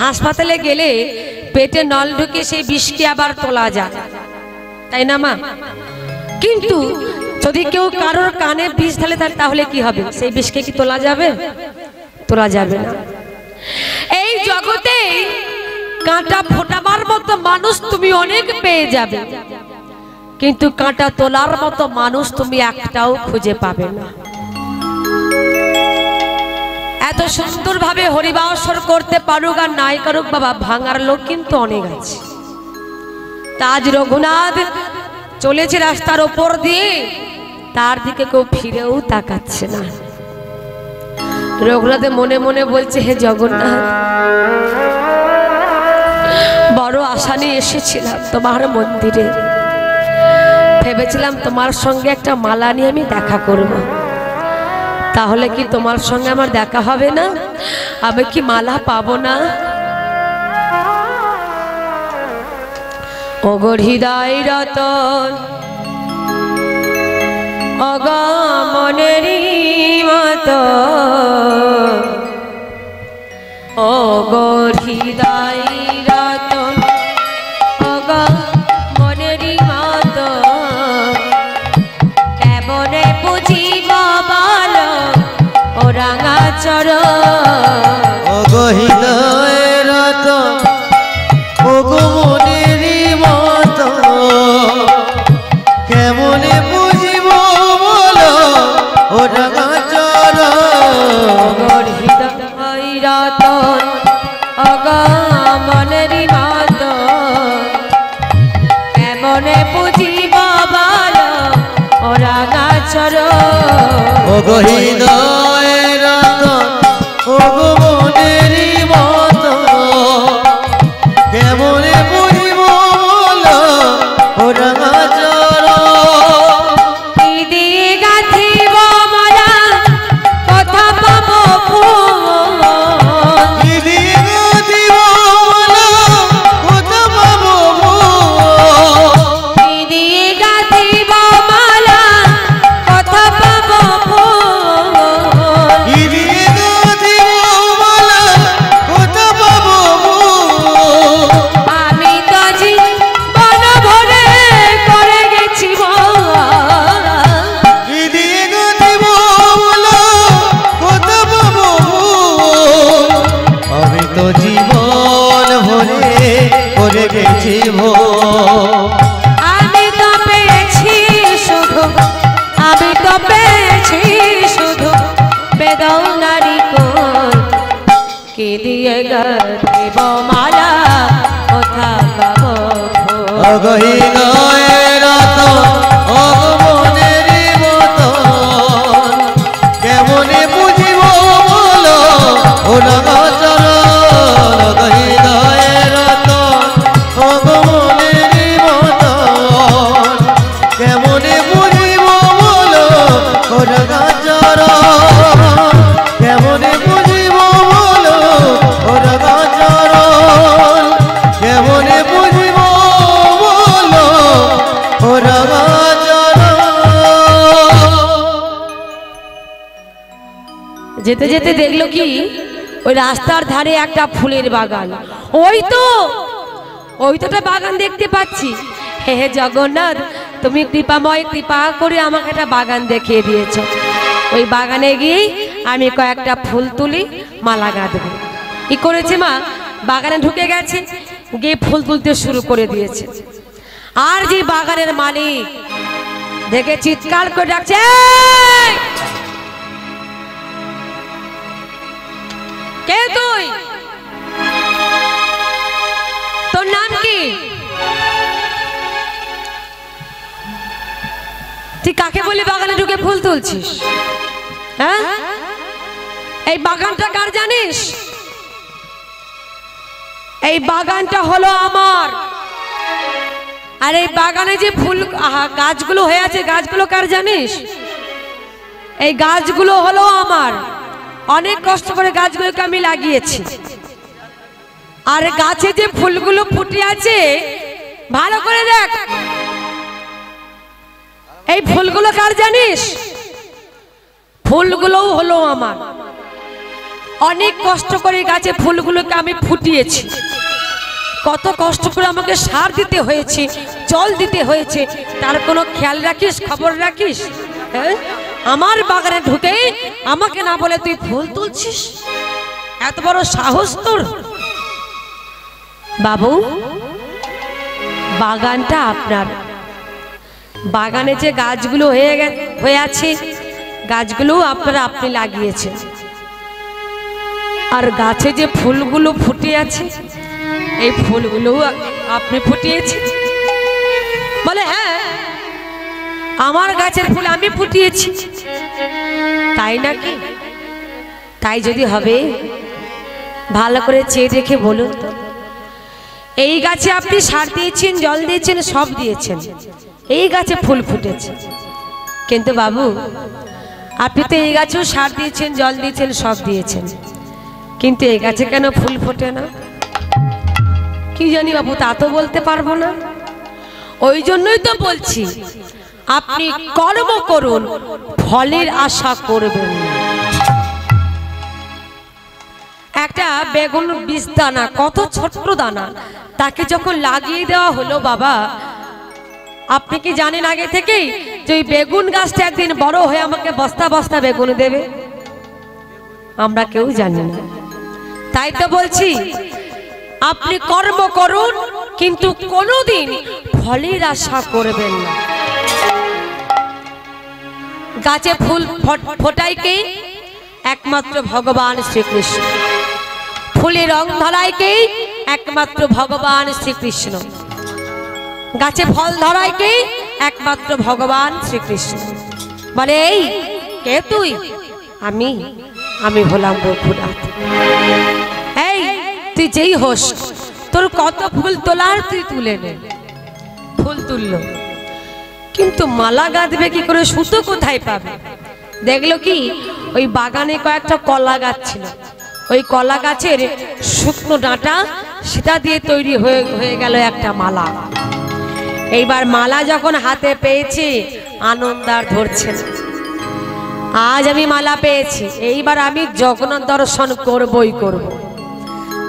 হাসপাতালে গেলে পেটে নল ঢুকে সেই বিষকে আবার তোলা যায়, তাই না মা? কিন্তু যদি কেউ কারোর কানে বিষ ঢালে তাহলে কি হবে? সেই বিষকে কি তোলা যাবে? তোলা যাবে না। এই জগতে কাঁটা ফোটাবার মতো মানুষ তুমি অনেক পেয়ে যাবে, কিন্তু কাঁটা তোলার মতো মানুষ তুমি একটাও খুঁজে পাবে না। এত সুন্দর ভাবে হরিবাসর করতে পারুক আর নাই করুক বাবা, ভাঙার লোক কিন্তু অনেক আছে। তাজ রঘুনাথ চলেছে রাস্তার ওপর দিয়ে, তার দিকে কেউ ফিরেও তাকাচ্ছে না। রঘুনাথে মনে মনে বলছে, হে জগন্নাথ, বড় আশা নিয়ে এসেছিলাম তোমার মন্দিরে, ভেবেছিলাম তোমার সঙ্গে একটা মালা নিয়ে আমি দেখা করব, তাহলে কি তোমার সঙ্গে আমার দেখা হবে না? আমি কি মালা পাবো না? ওগো হৃদয় রতন, ওগো মনেরই মতো, ওগো হৃদয় রতন, ওগো মনেরই মতো, কেমনে বুঝিব বলো ও রাঙা চরণ। ওগো হৃদয় রতন, ওগো মনেরই মতো, কেমনে বুঝিব বলো ও রাঙা চরণ। ওগো হৃদয় রতন, ওগো মনেরই মতো, কেমনে বুঝিব বলো ও রাঙা চরণ। ওগো হৃদয় রতন, ওগো মনেরই মতো, কেমনে বুঝিব বলো ও রাঙা চরণ। কি দিয়ে গাঁথিব মালা, কথা পাবো ফুল, কি দিয়ে গাঁথিব মালা, কথা পাবো ফুল। কি দিয়ে গাঁথিব মালা, কথা পাবো ফুল, কি দিয়ে গাঁথিব মালা, কথা পাবো ফুল। আমি তো জীবন ভরে করে গেছি ভোগ, কি দিয়ে গাঁথিব মালা, কথা পাবো ফুল। আমি তো জীবন ভরে করে গেছি ভোগ। আমি তো পেয়েছি শুধু, আমি তো পেয়েছি শুধু বেদনারি কোল, কি দিয়ে গাঁথিব মালা, কথা পাবো ফুল। ওগো হৃদয় রতন, ওগো মনেরই মতন, কেমনে বুঝিব বলো ও রাঙা চরণ। ওগো হৃদয় রতন, ওগো মনেরই মতন, কেমনে বুঝিব বলো ও রাঙা চরণ। কেমনে বুঝিব বলো ও রাঙা চরণ। কেমনে বুঝিব বলো ও রাঙা চরণ। যেতে যেতে দেখলো কি, ওই রাস্তার ধারে একটা ফুলের বাগান। ওই তো একটা বাগান দেখতে পাচ্ছি। হে হে জগন্নাথ, তুমি কৃপাময়, কৃপা করে আমাকে একটা বাগান দেখিয়ে দিয়েছ। ওই বাগানে গিয়ে আমি কয়েকটা ফুল তুলি, মালা গাঁথবো। কি করেছে মা, বাগানে ঢুকে গেছে, গিয়ে ফুল তুলতে শুরু করে দিয়েছে। আর যে বাগানের মালিক দেখে চিৎকার করে ডাকছে, এই! কে তুই? তোর নাম কি? তুই কাকে বলি বাগানে ঢুকে ফুল তুলছিস? হ্যাঁ, এই বাগানটা কার জানিস? এই বাগানটা হলো আমার। আর এই বাগানে যে ফুল গাছগুলো হয়ে আছে, গাছগুলো কার জানিস? এই গাছগুলো হলো আমার। অনেক কষ্ট করে গাছগুলোকে আমি লাগিয়েছি। আর গাছে যে ফুলগুলো ফুটে আছে, ভালো করে দেখ, এই ফুলগুলো কার জানিস? ফুলগুলো হলো আমার। অনেক কষ্ট করে গাছে ফুলগুলোকে আমি ফুটিয়েছি, কত কষ্ট করে আমাকে সার দিতে হয়েছে, জল দিতে হয়েছে, তার কোনো খেয়াল রাখিস, খবর রাখিস? হ্যাঁ, আমার বাগানে ঢুকে আমাকে না বলে তুই ফুল তুলছিস? এত বড় সাহস তোর? বাবু, বাগানটা আপনার। বাগানে যে গাছগুলো হয়ে আছে, গাছগুলো আপনারা আপনি লাগিয়েছেন। আর গাছে যে ফুলগুলো ফুটে আছে, এই ফুলগুলো আপনি ফুটিয়েছেন। বলে হ্যাঁ, আমার গাছের ফুল আমি ফুটিয়েছি। তাই নাকি? তাই যদি হবে ভালো করে চেয়ে দেখে বলুন তো, এই গাছে আপনি সার দিয়েছেন, জল দিয়েছেন, সব দিয়েছেন, এই গাছে ফুল ফুটেছে। কিন্তু বাবু, আপনি তো এই গাছেও সার দিয়েছেন, জল দিয়েছেন, সব দিয়েছেন, কিন্তু এই গাছে কেন ফুল ফোটে না? কি জানি বাবু, তা তো বলতে পারবো না। ওই জন্যই তো বলছি, আপনি কর্ম করুন, ফলের আশা করবেন না। একটা বেগুন বীজ দানা, কত ছোট্ট দানা, তাকে যখন লাগিয়ে দেওয়া হলো বাবা, আপনি কি জানেন আগে থেকেই যে ওই বেগুন গাছটা একদিন বড় হয়ে আমাকে বস্তা বস্তা বেগুন দেবে? আমরা কেউ জানি না। তাই তো বলছি, আপনি কর্ম করুন, কিন্তু কোনোদিন ফলের আশা করবেন না। গাছে ফুল ফোটায় কে? একমাত্র ভগবান শ্রীকৃষ্ণ। ফুলে রং ধরায় কে? একমাত্র ভগবান শ্রীকৃষ্ণ। গাছে ফল ধরায় কে? একমাত্র ভগবান শ্রীকৃষ্ণ। বলে এই কে তুই? আমি হলাম রঘুনাথ। এই তুই যেই হোস, তোর কত ফুল তোলার তুই তুলে নে। ফুল তুললো, কিন্তু মালা গাঁথবে কি করে, সুতো কোথায় পাবে? দেখলো কি, ওই বাগানে কয়েকটা কলা গাছ ছিল, ওই কলা গাছের শুকনো ডাঁটা, সেটা দিয়ে তৈরি হয়ে গেল একটা মালা। এইবার মালা যখন হাতে পেয়েছি, আনন্দ আর ধরছে না। আজ আমি মালা পেয়েছি, এইবার আমি জগন্নাথ দর্শন করবই করব।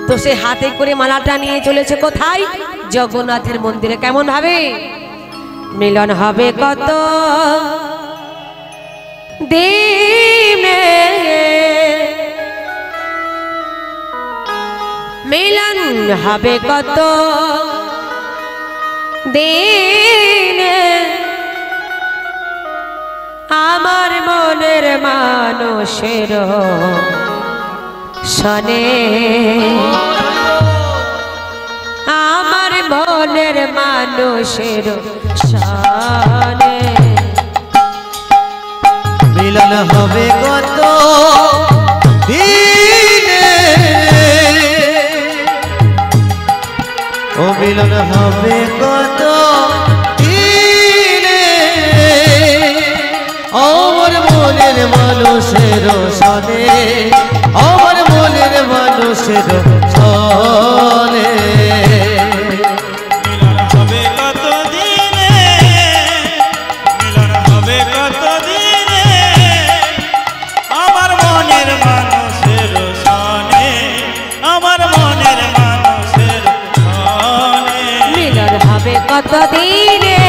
তো সে হাতে করে মালাটা নিয়ে চলেছে কোথায়? জগন্নাথের মন্দিরে। কেমন ভাবে মিলন হবে কত দিনে, মিলন হবে কত দিনে, আমার মনের মানুষের শনে, আমার মনের মানুষের শনে, মিলন হবে কত দিনে, ও মিলন হবে কত দিনে, আমার মনের মানুষের শনে, আমার মনের মানুষের শনে, মিলন হবে কত দিনে, মিলন হবে কত দিনে, আমার মনের মানুষের শনে, আমার মনের মানুষের শনে, মিলন হবে কত দিনে,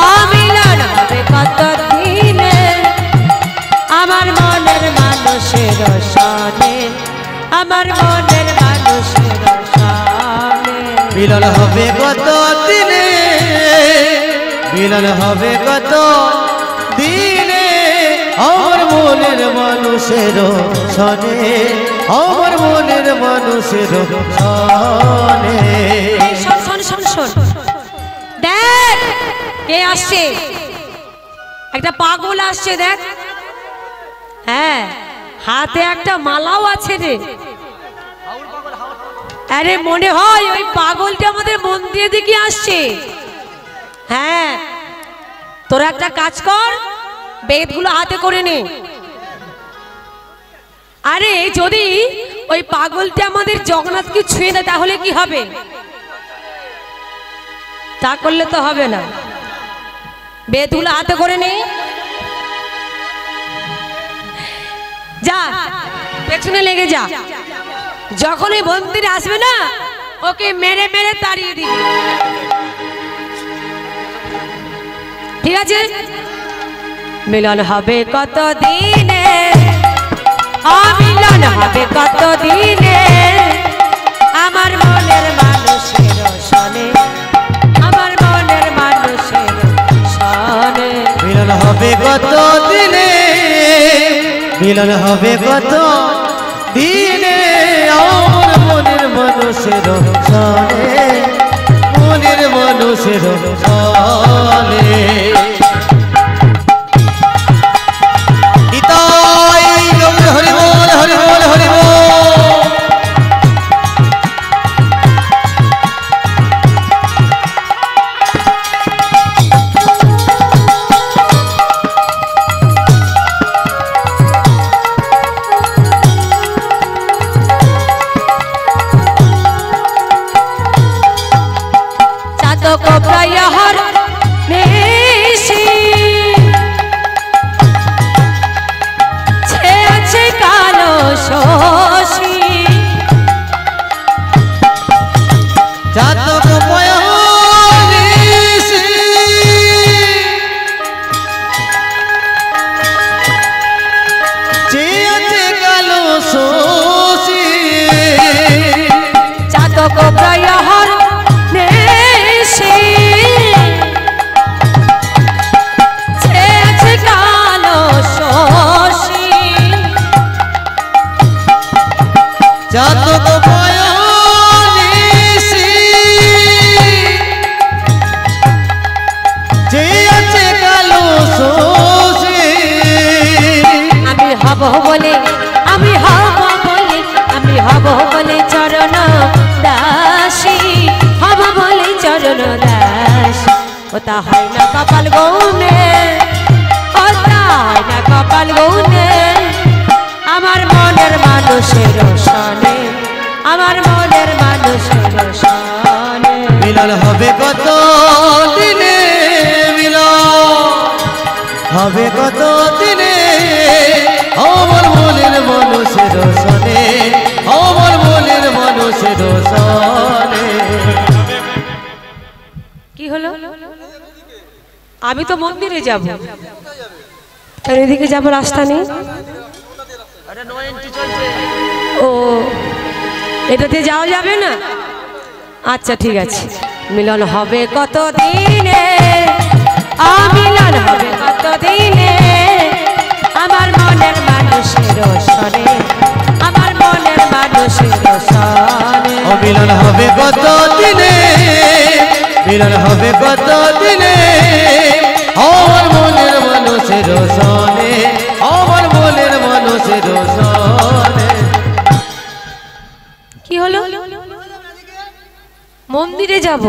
অমিলন হবে কত দিনে, আমার মনের মানুষের শনে, আমার মনের মানুষের শনে, মিলন হবে কত দিনে, মিলন হবে কত দিনে, আমার মনের মানুষের শনে, আমার মনের মানুষের শনে। এই শোন শোন শোন শোন, দেখ কে আসছে, একটা পাগল আসছে দেখ। হ্যাঁ, হাতে একটা মালাও আছে রে। আরে মনে হয় ওই পাগলটা আমাদের মন্দিরের দিকে আসছে। হ্যাঁ, তোরা একটা কাজ কর, বেদগুলো হাতে করে নে। আরে যদি ওই পাগলটা আমাদের জগন্নাথকে ছুঁয়ে দেয় তাহলে কি হবে? তা করলে তো হবে না, বেদগুলো হাতে করে নে। যা পেছনে লেগে যা, যখনই মন্দির আসবে না ওকে মেরে মেরে তাড়িয়ে দিবি, ঠিক আছে? মিলন হবে কত দিনে, মিলন হবে কত দিনে, আমার মনের মানুষের সনে, আমার মনের মানুষের সনে। মিলন হবে কত দিনে, মিলন হবে কত দিনে, আমার মনের মানুষের সনে, মনের মানুষের সনে। হরি বল হরি বল হরি বল। চাতক প্রায় হর নেশি ছেছে কালো শশী, চাতক পয়নিশি চেয়েছে কালো শশী, চাতক প্রায় হর নেশি ছেছে কালো শশী, চাতক পয়নিশি চেয়েছে কালো শশী। আমি হব বলে, আমি হব বলে, আমি হব বলে চরণ দাসী, হব বলে চরণ দাসী। ওটা হয় না কপাল গৌনে, ওটা হয় না কপাল গৌনে, আমার মনের মানুষের সনে, আমার মনের মানুষের সনে। মিলন হবে কত দিনে, মিলন হবে কত দিনে, আমার মনের মানুষের সনে, আমার মনের মানুষের সনে। কি হলো? আমি তো মন্দিরে যাব, তার এদিকে যাব রাস্তা নেই। ও এটাতে যাওয়া যাবে না? আচ্ছা ঠিক আছে। মিলন হবে কত দিনে, মিলন হবে কত দিনে, আমার মনের মানুষের সনে, আমার মনের মানুষের সনে। মিলন হবে কত দিনে, মিলন হবে কত দিনে, আমার মনের মানুষের সনে, আমার মনের মানুষের সনে। কি হলো? মন্দিরে যাব,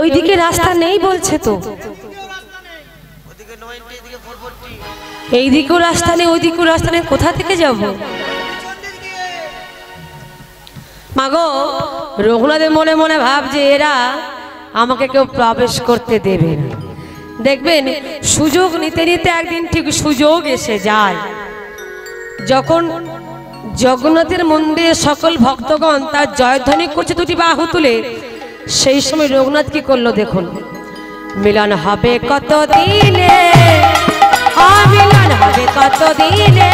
ওইদিকে রাস্তা নেই বলছে তো। এইদিকেও রাস্তা নেই, ওইদিকেও রাস্তা নেই, কোথা থেকে যাব? মাগো, রঘুনাথের মনে মনে ভাবছে এরা আমাকে কেউ প্রবেশ করতে দেবে না। দেখবেন সুযোগ নিতে নিতে একদিন ঠিক সুযোগ এসে যায়। যখন জগন্নাথের মন্দিরে সকল ভক্তগণ তার জয়ধ্বনি করছে দুটি বাহু তুলে, সেই সময় রঘুনাথ কি করলো দেখুন। মিলন হবে কত দিনে, মিলন হবে কত দিনে,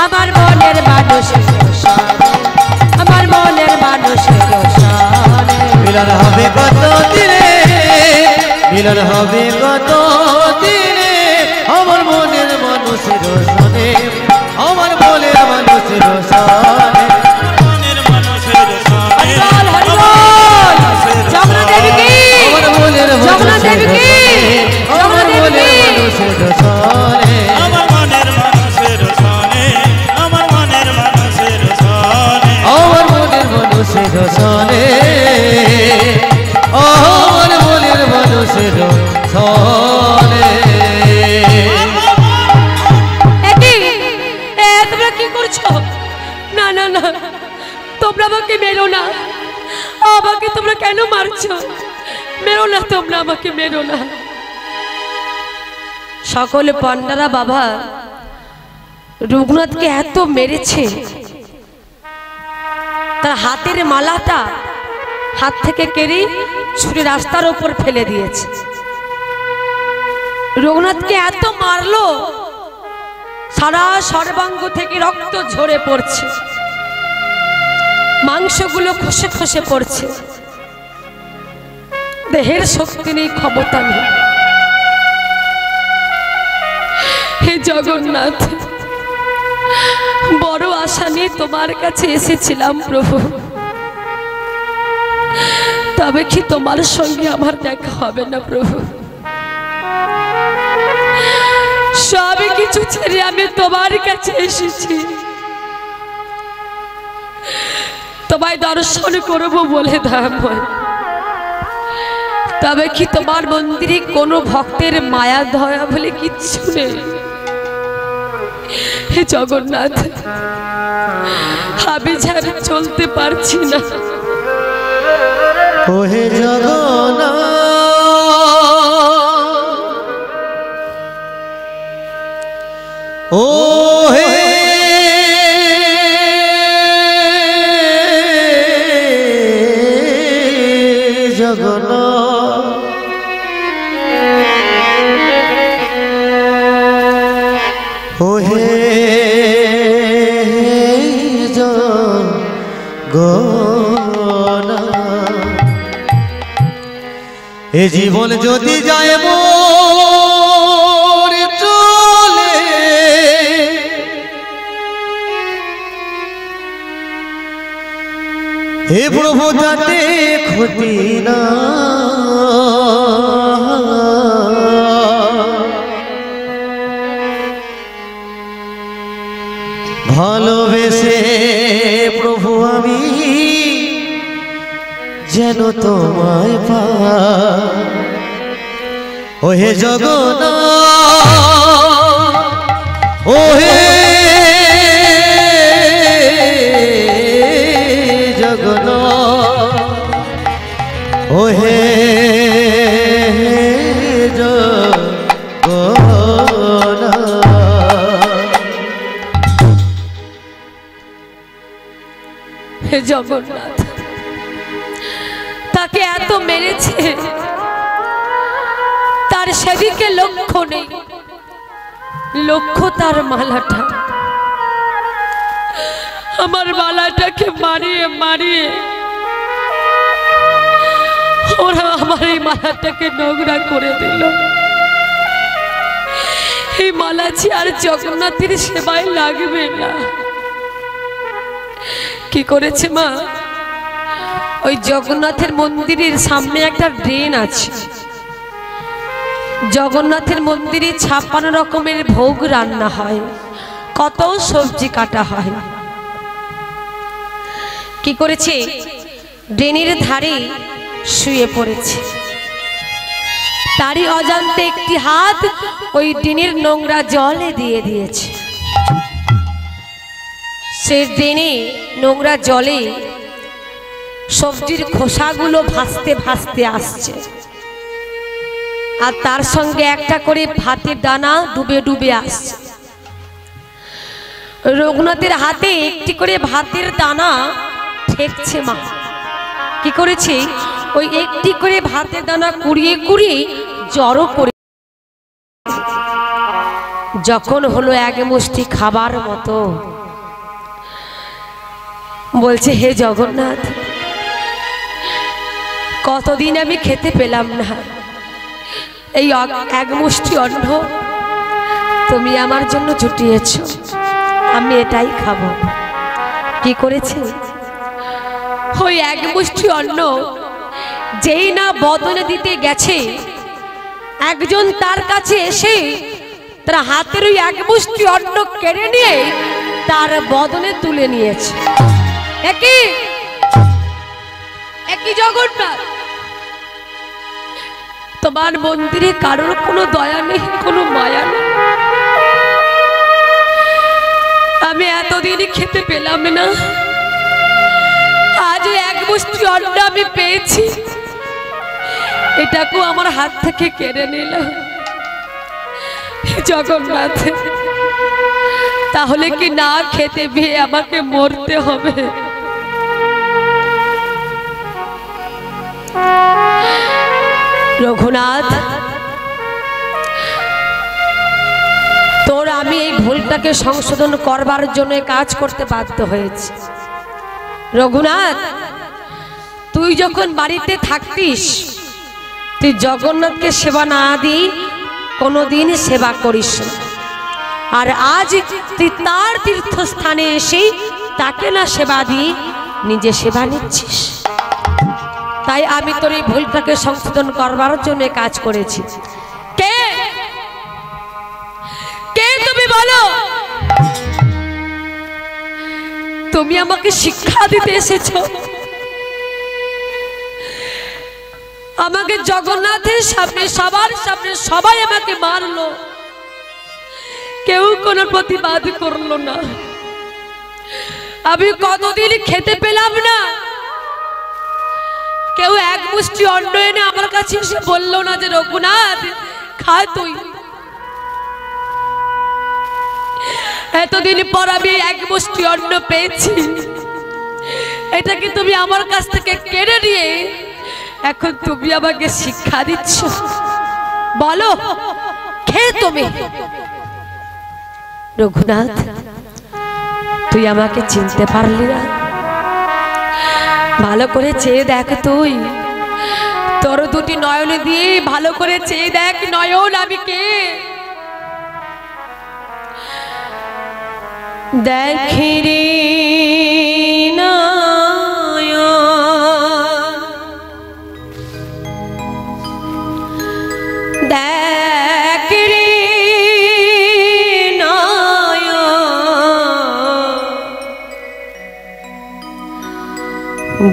আমার মনের মানুষের সনে, আমার মনের মানুষের সনে। মিলন হবে কত দিনে, মিলন হবে কত দিনে, আমার মনের মানুষের সনে, আমার মনের মানুষের সনে। মনের মানুষের সনে, হরিবল, হরিবল, জগন্নাথ দেবী কি, আমার মনের জগন্নাথ দেবী কি, আমার মনের মানুষের সনে। আমার মনের মানুষের সনে, আমার মনের মানুষের সনে, আমার মনের মানুষের সনে, আমার মনের মানুষের সনে। তোমরা কি করছো? না না না, তোমরা আমাকে মেরো না, আমাকে তোমরা কেন মারছো? মেরো না, তোমরা আমাকে মেরো না। সকলে পান্ডারা বাবা রঘুনাথকে এত মেরেছে, তার হাতের মালাটা হাত থেকে কেড়ে ছুরি রাস্তার উপর ফেলে দিয়েছে। রঘুনাথকে এত মারলো, সারা সর্বাঙ্গ থেকে রক্ত ঝরে পড়ছে, মাংসগুলো খসে খসে পড়ছে, দেহের শক্তি নেই, ক্ষমতা নেই। হে জগন্নাথ, বড় আশা নিয়ে তোমার কাছে এসেছিলাম প্রভু, তবে কি তোমার সঙ্গে আমার দেখা হবে না প্রভু? সব কিছু ছেড়ে আমি তোমার কাছে এসেছি, তোমায় দর্শন করবো বলে ধাময়, তবে কি তোমার মন্দিরে কোনো ভক্তের মায়া দয়া বলে কিচ্ছু নেই? হে জগন্নাথ, আমি যেন চলতে পারছি না। ও হে জগন্নাথ, ও হে জগন্নাথ, ও হে জগন্নাথ, এ জীবন যদি যায় মোর চলে, হে প্রভু তাতে ক্ষতি না, ভালোবেসে প্রভু আমি যেন তোমায় পাই। ও হে জগন্নাথ, ও হে জগন্নাথ, ও হে জগন্নাথ। হে জগন্নাথ, তাকে এত মেরেছে, তার সেদিকে লক্ষ্য নেই, লক্ষ্য তার মালাটা। আমার মালাটাকে মারিয়ে মারিয়ে ওরা আমার এই মালাটাকে নোংরা করে দিল। এই মালাছি আর জগন্নাথের সেবায় লাগবে না। কি করেছে মা, ওই জগন্নাথের মন্দিরের সামনে একটা ড্রেন আছে, জগন্নাথের মন্দিরে 56 রকমের ভোগ রান্না হয়, কত সবজি কাটা হয়। কি করেছে, ড্রেনের ধারে শুয়ে পড়েছে, তারই অজান্তে একটি হাত ওই ড্রেনের নোংরা জলে দিয়ে দিয়েছে। সে ড্রেনে নোংরা জলে সবজির খোসাগুলো ভাসতে ভাসতে আসছে, আর তার সঙ্গে একটা করে ভাতের দানা ডুবে ডুবে আসছে। রঘুনাথের হাতে একটি করে ভাতের দানা ঠেকছে মা। কি করেছে, ওই একটি করে ভাতের দানা কুড়িয়ে কুড়িয়ে জড়ো করে, যখন হলো এক মুষ্টি খাবার মতো, বলছে হে জগন্নাথ, কতদিন আমি খেতে পেলাম না, এই এক মুষ্টি অন্ন তুমি আমার জন্য জুটিয়েছ, আমি এটাই খাবো। কি করেছে, ওই এক মুষ্টি অন্ন যেই না বদলে দিতে গেছে, একজন তার কাছে এসে তার হাতের ওই এক মুষ্টি অন্ন কেড়ে নিয়ে তার বদলে তুলে নিয়েছে। একই একই জগন্নাথ, তোমার মন্দিরে কারোর কোনো দয়া নেই, কোনো মায়া নেই। আমি এতদিন খেতে পেলাম না, আজ এক মুষ্টি অন্ন আমি পেয়েছি, এটাকেও আমার হাত থেকে কেড়ে নিল। জগন্নাথ, তাহলে কি না খেতে পেয়ে আমাকে মরতে হবে? রঘুনাথ, তোর আমি এই ভুলটাকে সংশোধন করবার জন্য কাজ করতে বাধ্য হয়েছি। রঘুনাথ, তুই যখন বাড়িতে থাকতিস তুই জগন্নাথকে সেবা না দি কোনোদিন সেবা করিস না, আর আজ তুই তার তীর্থস্থানে এসে তাকে না সেবা দিয়ে নিজে সেবা নিচ্ছিস। তাই আমি তোর এই ভুলটাকে সংশোধন করবার জন্য কাজ করেছি। কে কে তুমি বলো? তুমি আমাকে শিক্ষা দিতে এসেছো? আমাকে জগন্নাথের সামনে, সবার সামনে সবাই আমাকে মারলো, কেউ কোনো প্রতিবাদ করলো না। আমি কতদিন খেতে পেলাম না, কেউ এক মুষ্টি অন্ন এনে আমার কাছে এসে বললো না যে রঘুনাথ খা তুই। এতদিন পর আমি এক মুষ্টি অন্ন পেয়েছি, এটা কি তুমি আমার কাছ থেকে কেড়ে নিয়ে এখন তুমি আমাকে শিক্ষা দিচ্ছ? বলো খেয়ে তুমি। রঘুনাথ, তুই আমাকে চিনতে পারলি না? ভালো করে চেয়ে দেখ, তুই তোর দুটি নয়ন দিয়ে ভালো করে চেয়ে দেখ নয়ন আমি কে। দেখি রে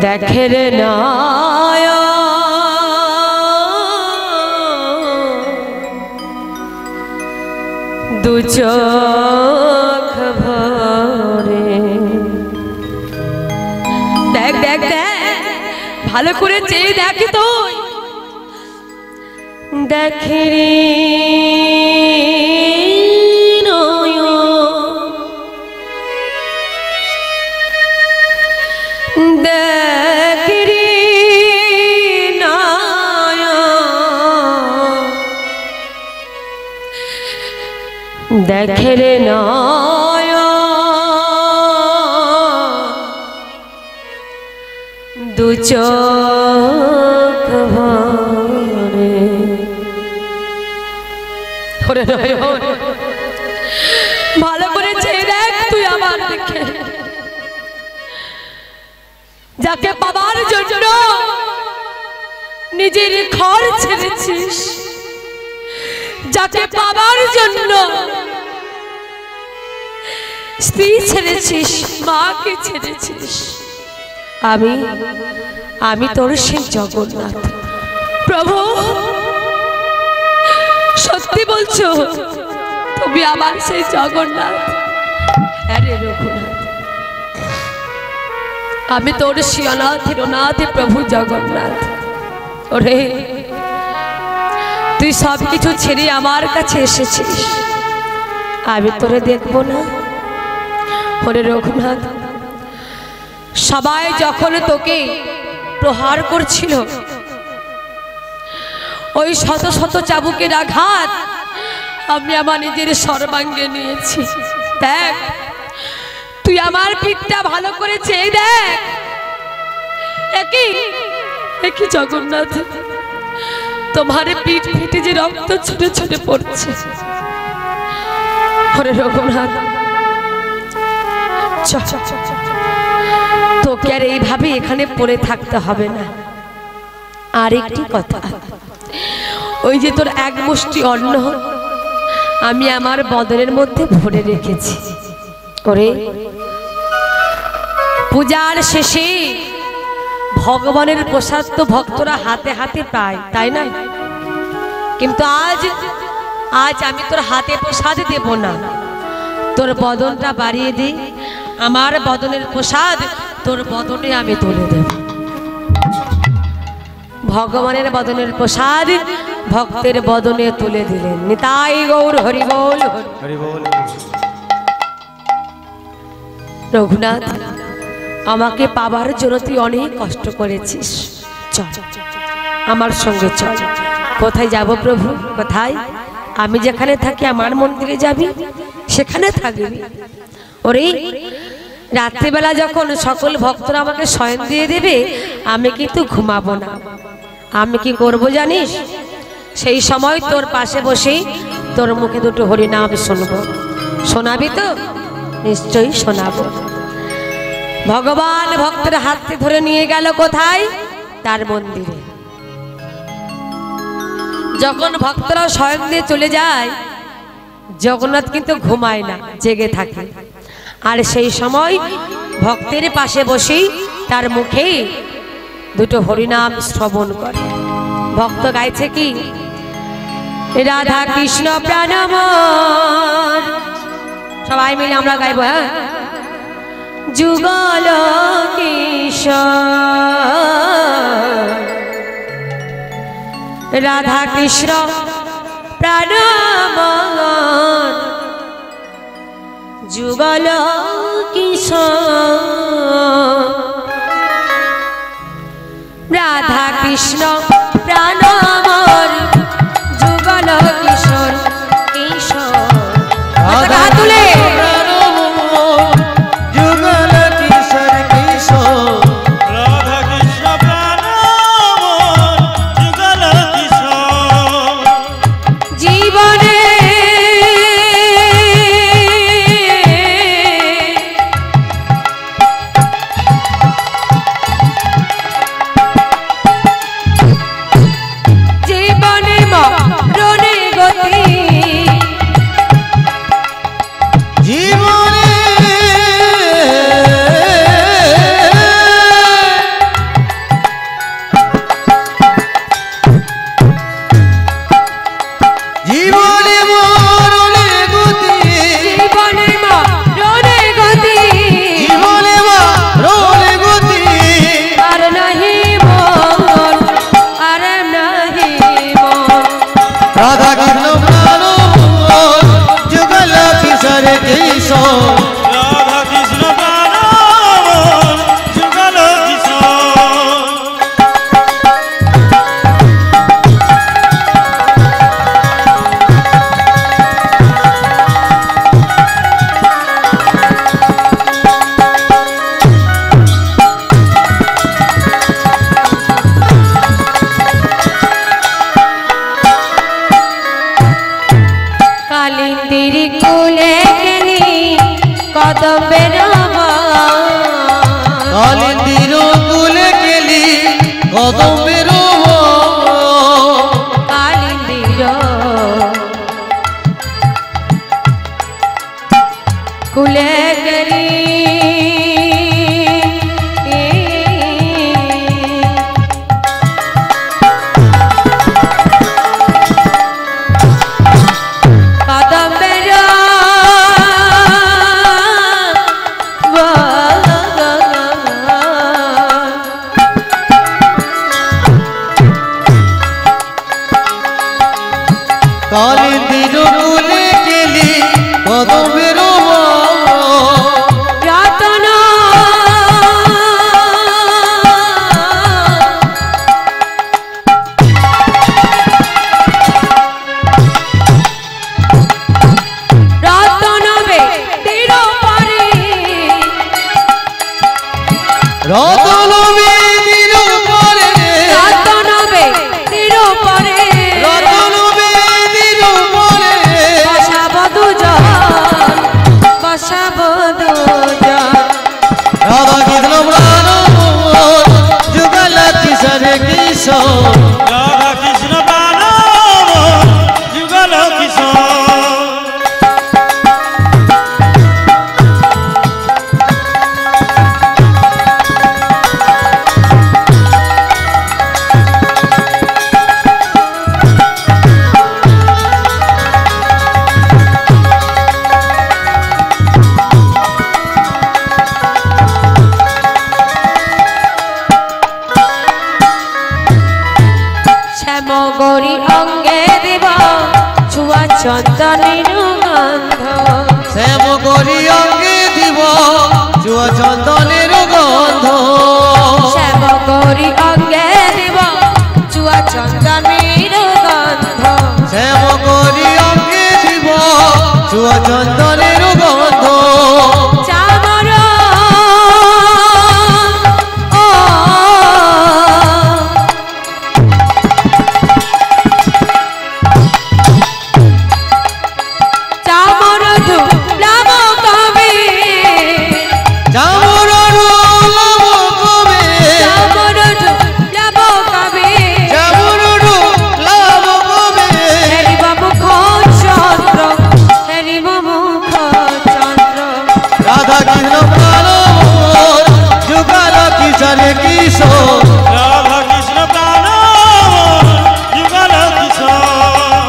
দেখে রে নয়ন, দু চোখ ভরে দেখ দেখ দেখ, ভালো করে চেয়ে দেখি তুই। দেখে রে দেখে রে নয়ন, দু চোখ ভরে। ভালো করে চেয়ে দেখ তুই আমার দিকে। যাকে পাবার জন্য নিজের ঘর ছেড়েছিস, যাকে পাবার জন্য স্ত্রী ছেড়েছিস, মাকে ছেড়েছিস, আমি তোর সেই জগন্নাথ। প্রভু সত্যি বলছো তুমি আমার সেই জগন্নাথ? আরে রঘুনাথ, আমি তোর সেই অনাথের অনাথ প্রভু জগন্নাথ। ওরে তুই সব কিছু ছেড়ে আমার কাছে এসেছিস, আমি তোরে দেখবো না? ওরে রঘুনাথ, সবাই যখন তোকে প্রহার করছিল, ওই শত শত চাবুকের আঘাত আমি আমার নিজের সর্বাঙ্গে নিয়েছি। দেখ তুই আমার পিঠটা ভালো করে চেয়ে দেখ। একই জগন্নাথ, তোমার পিঠ ফেটে যে রক্ত ছুটে ছুটে পড়ছে। ওরে রঘুনাথ, তোকে আর এইভাবে এখানে পড়ে থাকতে হবে না। আর একটি কথা, ওই যে তোর এক মুষ্টি অন্ন আমি আমার বদনের মধ্যে ভরে রেখেছি। ওরে পূজার শেষে ভগবানের প্রসাদ তো ভক্তরা হাতে হাতে পায়, তাই না? কিন্তু আজ আমি তোর হাতে প্রসাদ দেব না, তোর বদনটা বাড়িয়ে দি। আমার বদনের প্রসাদ তোর বদনে আমি তুলে দেব। ভগবানের বদনের প্রসাদ ভক্তের বদনে তুলে দিলেন। নিতাই গৌর হরি বল, হরি বল। রঘুনাথ, আমাকে পাবার জন্য তুই অনেক কষ্ট করেছিস, চল আমার সঙ্গে চল। কোথায় যাব প্রভু? কোথায়? আমি যেখানে থাকি আমার মন্দিরে যাবি, সেখানে থাকবি। ওরে রাত্রিবেলা যখন সকল ভক্তরা আমাকে শয়ন দিয়ে দেবে, আমি কিন্তু ঘুমাবো না। আমি কি করব জানিস? সেই সময় তোর পাশে বসেই তোর মুখে দুটো হরিনাম শুনবো। শোনাবি তো? নিশ্চয়ই শোনাবো। ভগবান ভক্তের হাতটি ধরে নিয়ে গেল কোথায়? তার মন্দিরে। যখন ভক্তরা শয়ন দিয়ে চলে যায়, জগন্নাথ কিন্তু ঘুমায় না, জেগে থাকে। আর সেই সময় ভক্তের পাশে বসেই তার মুখে দুটো হরিনাম শ্রবণ করে। ভক্ত গাইছে কি? রাধা কৃষ্ণ প্রাণমন। সবাই মিলে আমরা গাইব, হ্যাঁ। যুগল কিশোর রাধা কৃষ্ণ প্রাণমন, যুগল কিশোর রাধা কৃষ্ণ প্রাণমন, যুগল কিশোর কিশোর। হাত তুলে যুগল কিশোর কিশোর রাধা কৃষ্ণ প্রাণমন, যুগল কিশোর। জীবনে জীবনে মরণে গতি, জীবনে জীবনে মরণে গতি, জীবনে মরণে গতি, জীবনে মরণে গতি আর নাহি মন, আর নাহি মন। রাধা কৃষ্ণ প্রাণমন, যুগল কিশোর কিশোর রাধা কৃষ্ণ প্রাণমন, যুগল কিশোর। কালিন্দির কুলে গেলি কদম্বের কালিন্দির কুলে গেলি কদম্বের কালিন্দির কুলে গেলি কদম্বের কালিন্দির কুলে গেলি কদম্বের রতন রতনবে তীর পরে রতনবে তীর পরে রতনবে তীর পরে রতনবে তীর পরে বসাব দুজন, বসাব দুজন। রাধা কৃষ্ণ প্রাণমন, যুগল কিশোর কিশোর রাধা কৃষ্ণ প্রাণমন, যুগল কিশোর। শ্যামগৌরী অঙ্গে দেব ছুয়া চন্দনের গন্ধ, শ্যাম করি অঙ্গে দিব চুয়া চন্দনের গন্ধ শ্যাম করি অঙ্গে দিব চুয়া চন্দনের গন্ধ শ্যাম করি অঙ্গে দিব চুয়া চন্দনের গন্ধ চামর ও চামর ধুলাম কবে চামর রুলাম কবে চামর ধুলাম কবে চামর রুলাম কবে হেরিব মুখ চন্দ্র হেরিব মুখ চন্দ্র রাধা কৃষ্ণ প্রাণ মোর যুগল কিশোর কিশোর রাধা কৃষ্ণ প্রাণ যুগল কিশোর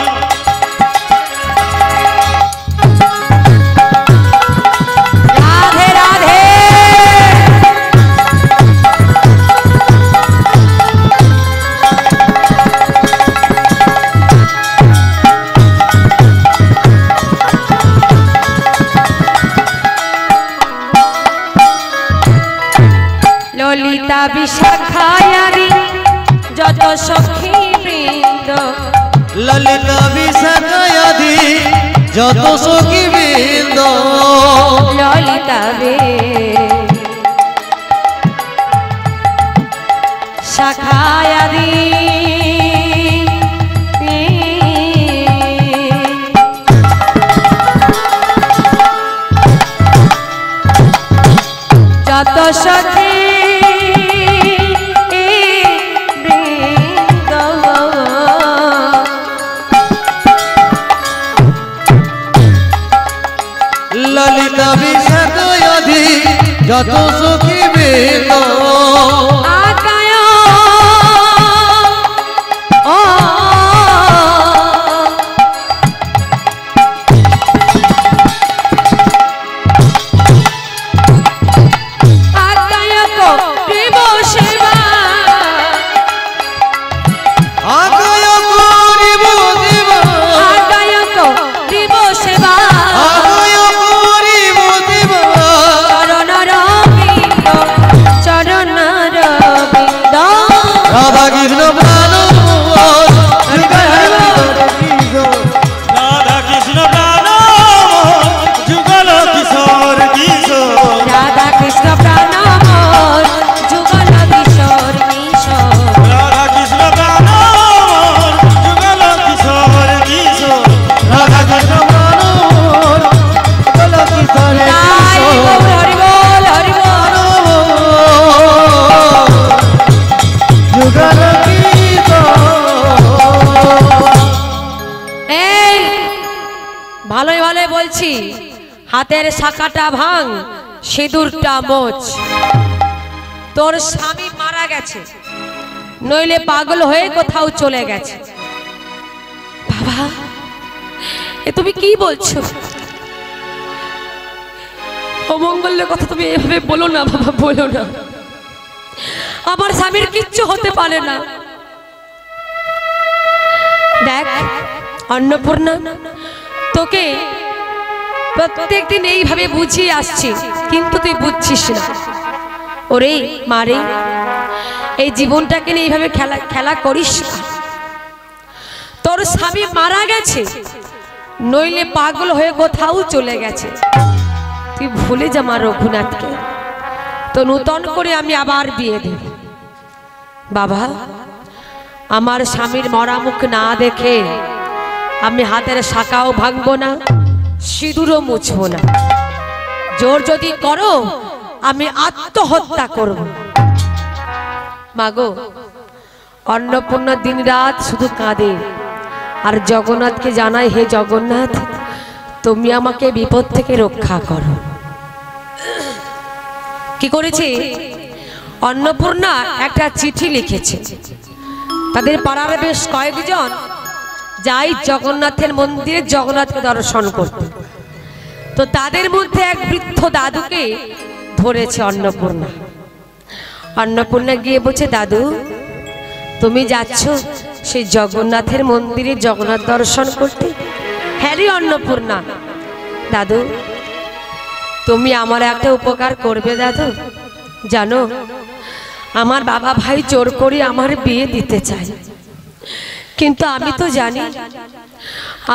রাধে রাধে ললিতা বিশাখায়ারি যত সখী বৃন্দ ললিতা বিশাখায়াদি যত সখী বৃন্দ ললিতা বে শাখায়ারি যত সখী বৃন্দ ললিতা বিশাখায়াদি যত সখী বৃন্দ আকায় ও আকায় কো প্রেম সেবা আগায় করিব দেবা আকায় কো প্রেম সেবা আগায় করিব দেবা চরণ রবিন্দ চরণ রবিন্দ রাধা কৃষ্ণ প্রাণ মোর যুগল কিশোর রাধা কৃষ্ণ প্রাণ যুগল কিশোর কিশোর রাধা কৃষ্ণ প্রাণ মোর যুগল কিশোর কিশোর রাধা কৃষ্ণ প্রাণ যুগল কিশোর কিশোর রাধা কৃষ্ণ প্রাণ মোর যুগল কিশোর তাই কিশোর হরি বল হরি বল যুগল কিশোর এই ভালোই ভালোই বলছি হাতের শাখাটা ভাঙ সিঁদুরটা মোচ তোর স্বামী মারা গেছে নইলে পাগল হয়ে কোথাও চলে গেছে বাবা এ তুমি কি বলছো অমঙ্গলের কথা তুমি এভাবে বলো না বাবা বলো না আমার স্বামীর কিচ্ছু হতে পারে না দেখ অন্নপূর্ণা তোকে প্রত্যেকদিন এইভাবে বুঝিয়ে আসছি কিন্তু তুই বুঝছিস না ওরে মারে এই জীবনটাকে নিয়ে এইভাবে খেলা খেলা করিস না তোর স্বামী মারা গেছে নইলে পাগল হয়ে কোথাও চলে গেছে তুই ভুলে যা মা রঘুনাথকে তো নূতন করে আমি আবার বিয়ে দেব বাবা আমার স্বামীর মরা মুখ না দেখে আমি হাতের শাখাও ভাঙবো না সিঁদুরও মুছবো না জোর যদি করো আমি আত্মহত্যা করব মাগো অন্নপূর্ণা দিন রাত শুধু কাঁদে আর জগন্নাথকে জানাই হে জগন্নাথ তুমি আমাকে বিপদ থেকে রক্ষা করো কি করেছে অন্নপূর্ণা একটা চিঠি লিখেছে তাদের পাড়ার বেশ কয়েকজন যাই জগন্নাথের মন্দিরে জগন্নাথকে দর্শন করতে তো তাদের মধ্যে এক বৃদ্ধ দাদুকে ধরেছে অন্নপূর্ণা অন্নপূর্ণা গিয়ে বলছে দাদু তুমি যাচ্ছ সেই জগন্নাথের মন্দিরে জগন্নাথ দর্শন করতে হ্যাঁ রে অন্নপূর্ণা দাদু তুমি আমার একটা উপকার করবে দাদু। জানো, আমার বাবা ভাই জোর করে আমার বিয়ে দিতে চায়, কিন্তু আমি তো জানি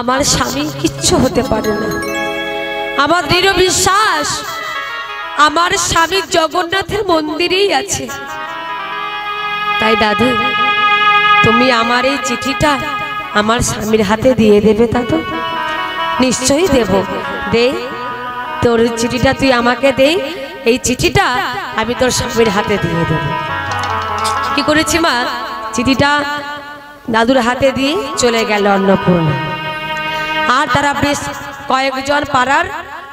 আমার স্বামী কিচ্ছু হতে পারে না। আমার দৃঢ় বিশ্বাস আমার স্বামী জগন্নাথের মন্দিরেই আছে। তাই দাদু, তুমি আমার এই চিঠিটা আমার স্বামীর হাতে দিয়ে দেবে দাদু? নিশ্চয়ই দেব। দে, তোর চিঠিটা তুই আমাকে দে, এই চিঠিটা আমি তোর স্বামীর হাতে দিয়ে দেব। কি করেছি মা, চিঠিটা দাদুর হাতে দিয়ে চলে গেল অন্নপূর্ণা। আর তারা বেশ কয়েকজন পাড়ার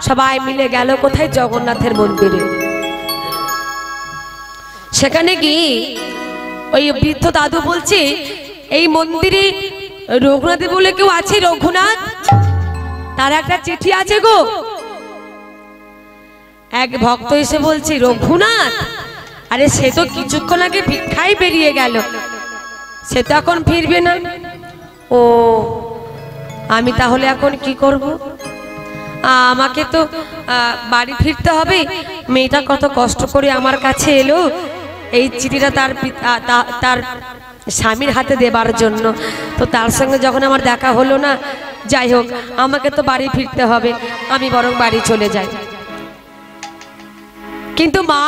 সবাই মিলে গেল কোথায়? জগন্নাথের মন্দিরে। সেখানে গিয়ে ওই বৃদ্ধ দাদু বলছে, এই মন্দিরে রঘুনাথ বলে কেউ আছে? রঘুনাথ, তার একটা চিঠি আছে গো। এক ভক্ত এসে বলছে, রঘুনাথ? আরে সে তো কিছুক্ষণ আগে ভিক্ষায় বেরিয়ে গেল, সে তো এখন ফিরবে না। ও, আমি তাহলে এখন কি করব? আমাকে তো বাড়ি ফিরতে হবে। মেয়েটা কত কষ্ট করে আমার কাছে এলো এই চিঠিটা তার স্বামীর হাতে দেবার জন্য, তো তার সঙ্গে যখন আমার দেখা হলো না, যাই হোক আমাকে তো বাড়ি ফিরতে হবে, আমি বরং বাড়ি চলে যাই। কিন্তু মা,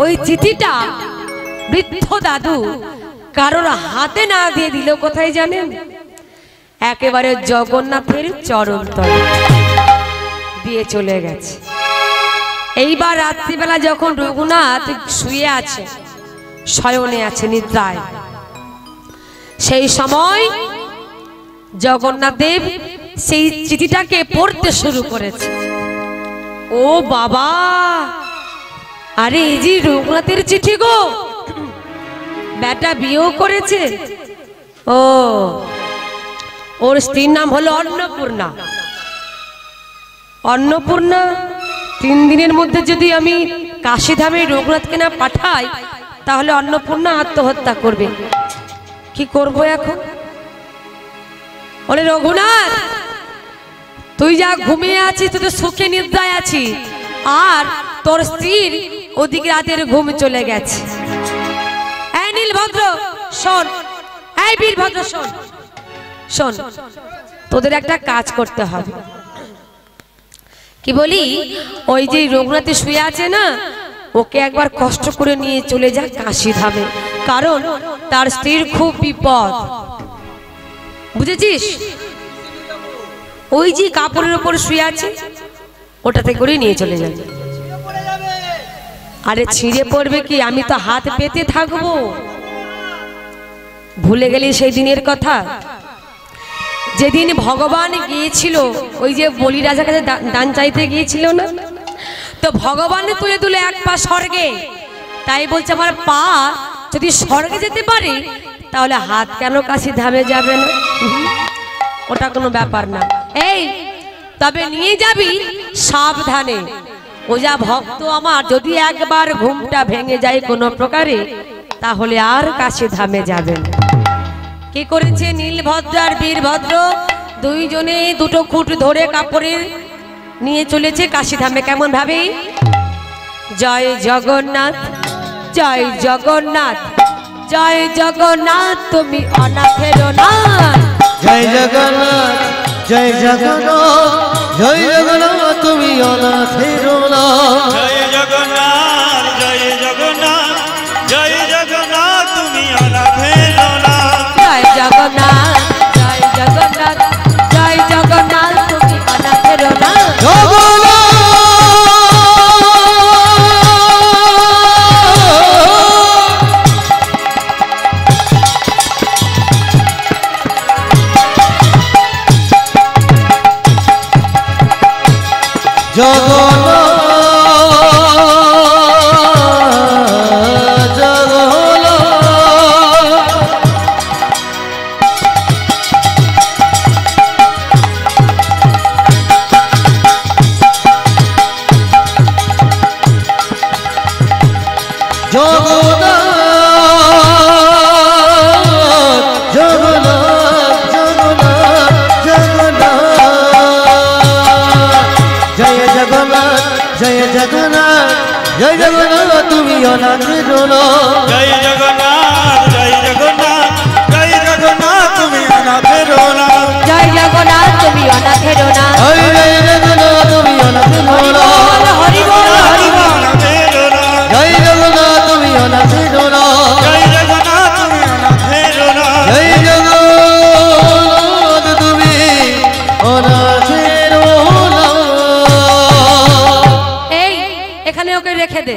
ওই চিঠিটা বৃদ্ধ দাদু কারোর হাতে না দিয়ে দিল কোথায় জানেন? একেবারে জগন্নাথের চরণ তলে দিয়ে চলে গেছে। এইবার রাত্রিবেলা যখন রঘুনাথ শুয়ে আছে, শয়নে আছে, নিদ্রায়, সেই সময় জগন্নাথ দেব সেই চিঠিটাকে পড়তে শুরু করেছে। ও বাবা, আরে এই যে রঘুনাথের চিঠি গো, বেটা বিয়েও করেছে। ও, ওর স্ত্রীর নাম হলো অন্নপূর্ণা। অন্নপূর্ণা 3 দিনের মধ্যে যদি আমি কাশীধামে রঘুনাথকে না পাঠাই, তাহলে অন্নপূর্ণা আত্মহত্যা করবে। কি করব এখন? বলে, রঘুনাথ তুই যা ঘুমিয়ে আছিস, তুই তো সুখে নিদ্রায় আছিস, আর তোর স্ত্রীর ওদিকে রাতের ঘুম চলে গেছে। এই নীলভদ্র শোন, এই বীরভদ্র শোন, শোন, তোদের একটা কাজ করতে হবে। কি বলি? ওই যে রঘুনাথে শুয়ে আছে না, ওকে একবার কষ্ট করে নিয়ে চলে যা কাশীধামে, কারণ তার স্ত্রীর খুব বিপদ, বুঝেছিস? ওই যে কাপড়ের উপর শুয়ে আছে, ওটাতে করে নিয়ে চলে যাবে। আরে ছিঁড়ে পড়বে কি? আমি তো হাত পেতে থাকবো। ভুলে গেলি সেই দিনের কথা, যেদিন ভগবান গিয়েছিল ওই যে বলি রাজার কাছে দান চাইতে গিয়েছিল না, তো ভগবান তুলে তুলে এক পা স্বর্গে। তাই বলছে, আমার পা যদি স্বর্গে যেতে পারে, তাহলে হাত কেন কাশীধামে যাবে না? ওটা কোনো ব্যাপার না। এই তবে নিয়ে যাবি সাবধানে। ও যা ভক্ত আমার, যদি একবার ঘুমটা ভেঙে যায় কোনো প্রকারে, তাহলে আর কাশীধামে যাবেন। কি করেছে নীলভদ্র আর বীরভদ্র? দুইজনে দুটো খুঁট ধরে কাপড়ের নিয়ে চলেছে কাশীধামে। কেমন ভাবে? জয় জগন্নাথ, জয় জগন্নাথ, জয় জগন্নাথ, তুমি অনাথের নাথ। জয় জগন্নাথ, জয় জগন্নাথ, জয় জগন্নাথ, তুমি অনাথের নাথ। জয় জগন্নাথ, জয় জগন্নাথ, জয় জগন্নাথ, তুমি অনাথের নাথ। জয় জগন্নাথ, জয় জগন্নাথ, জয় জগন্নাথ, তুমি অনাথের নাথ। জয় তুমি অনাথের অনাথ। জয় জগন্নাথ জয় জগন্নাথ জয় জগন্নাথ তুমি অনাথের অনাথ। জয় জগন্নাথ তুমি অনাথের অনাথ। জয় জগন্নাথ তুমি অনাথের অনাথ। হরি বল হরি বল। অনাথের অনাথ। জয় জগন্নাথ তুমি অনাথের অনাথ। জয় জগন্নাথ তুমি অনাথের অনাথ। জয় জগন্নাথ তুমি অনাথের অনাথ। এই এখানে ওকে রেখে দে,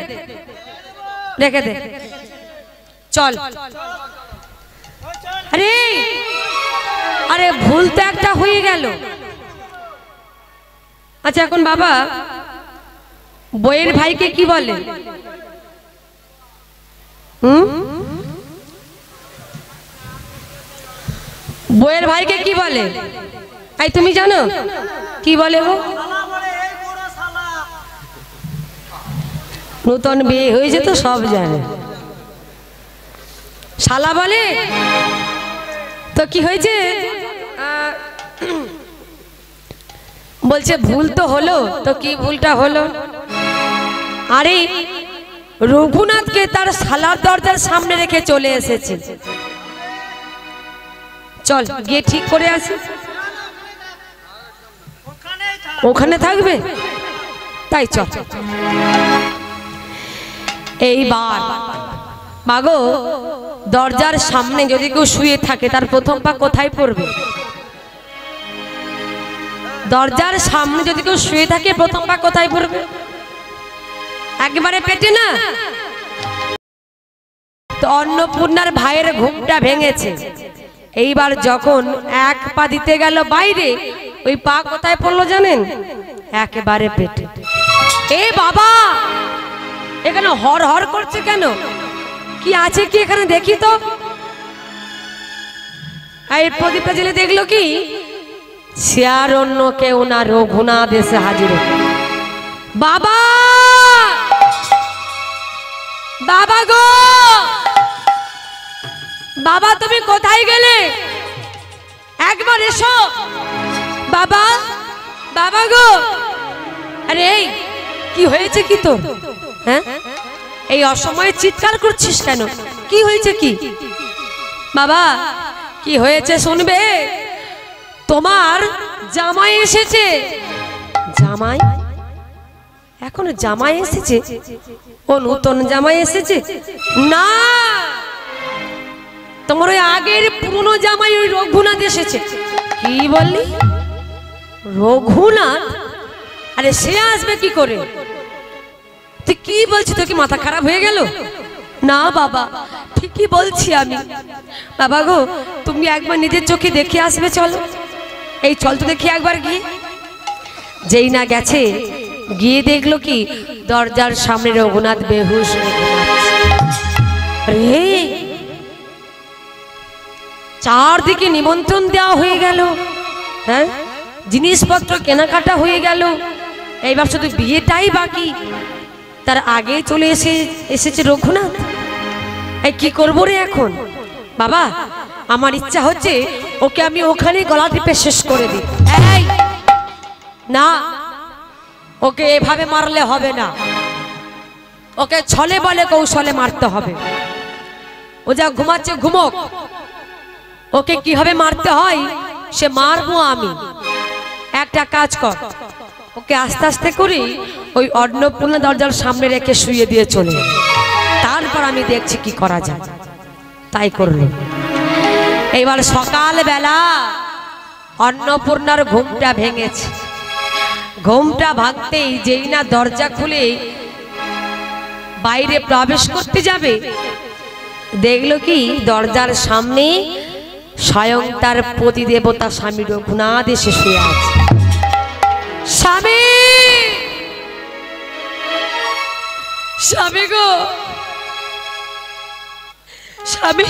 রেখে দে, চল। আরে আরে ভুল তো একটা হয়ে গেল। আচ্ছা এখন বাবা বইয়ের ভাইকে কি বলে? বইয়ের ভাইকে কি বলে? এই তুমি জানো কি বলে গো? নতুন বিয়ে হয়েছে তো সব জানে। শালা বলে তো কি হয়েছে? বলছে ভুল তো হলো। তো কি ভুলটা হলো? আরে রঘুনাথকে তার শালার দরজার সামনে রেখে চলে এসেছে। চল গিয়ে ঠিক করে আসি। ওখানে থাকবে তাই চল। এইবার মাগো দরজার সামনে যদি কেউ শুয়ে থাকে তার প্রথম পা কোথায় পড়বে? দরজার সামনে যদি কেউ শুয়ে থাকে প্রথম পা কোথায় পড়বে? একেবারে পেটে না? তো অন্নপূর্ণার ভাইয়ের ঘুমটা ভেঙেছে। এইবার যখন এক পা দিতে গেল বাইরে, ওই পা কোথায় পড়লো জানেন? একেবারে পেটে। এ বাবা এখানে হর হর করছে কেন? কি আছে কি এখানে দেখি তো। এই প্রদীপটা জেলে দেখলো কি সে আর অন্য কেউ না, রঘুনাথ এসে হাজির। বাবা বাবা গো, বাবা তুমি কোথায় গেলে? একবার এসো বাবা। বাবা গো, আরে এই কি হয়েছে কি তোর? হ্যাঁ এই অসময়ে চিৎকার করছিস কেন? কি হয়েছে কি? বাবা কি হয়েছে শুনবে? তোমার জামাই এসেছে। জামাই? এখনো জামাই এসেছে? ও নতুন জামাই এসেছে? না, তোমার ওই আগের পুরনো জামাই ওই রঘুনাথ এসেছে। কি বললি? রঘুনাথ? আরে সে আসবে কি করে? তুই কি বলছিস? তোর কি মাথা খারাপ হয়ে গেল? না বাবা ঠিকই বলছি আমি। বাবা গো তুমি একবার নিজের চোখে দেখে আসবে। চলো এই চল তো দেখি একবার গিয়ে। যেই না গেছে গিয়ে দেখলো কি দরজার সামনে রঘুনাথ বেহুশ রে। চারদিকে নিমন্ত্রণ দেওয়া হয়ে গেল, হ্যাঁ জিনিসপত্র কেনাকাটা হয়ে গেল। এইবার শুধু বিয়েটাই বাকি। তার আগে চলে এসেছে রঘুনাথ। এই কি করবো রে এখন? বাবা আমার ইচ্ছা হচ্ছে ওকে আমি ওখানে গলা টিপে শেষ করে দিই। এই না, ওকে এভাবে মারলে হবে না। ওকে ছলে বলে কৌশলে মারতে হবে। ও যা ঘুমাচ্ছে ঘুমোক। ওকে কিভাবে মারতে হয় সে মারবো আমি। একটা কাজ কর, ওকে আস্তে আস্তে করে ওই অন্নপূর্ণা দরজার সামনে রেখে শুয়ে দিয়ে চলে, তারপর আমি দেখছি কি করা যায়। তাই করলো। এইবার সকাল বেলা অন্নপূর্ণার ঘুমটা ভেঙেছে। ঘুমটা ভাঙতেই যেই না দরজা খুলে বাইরে প্রবেশ করতে যাবে, দেখলো কি দরজার সামনে স্বয়ং তার পতি দেবতা স্বামী রঘুনাথ এসে শুয়ে আছে। স্বামী, স্বামী গো, স্বামী,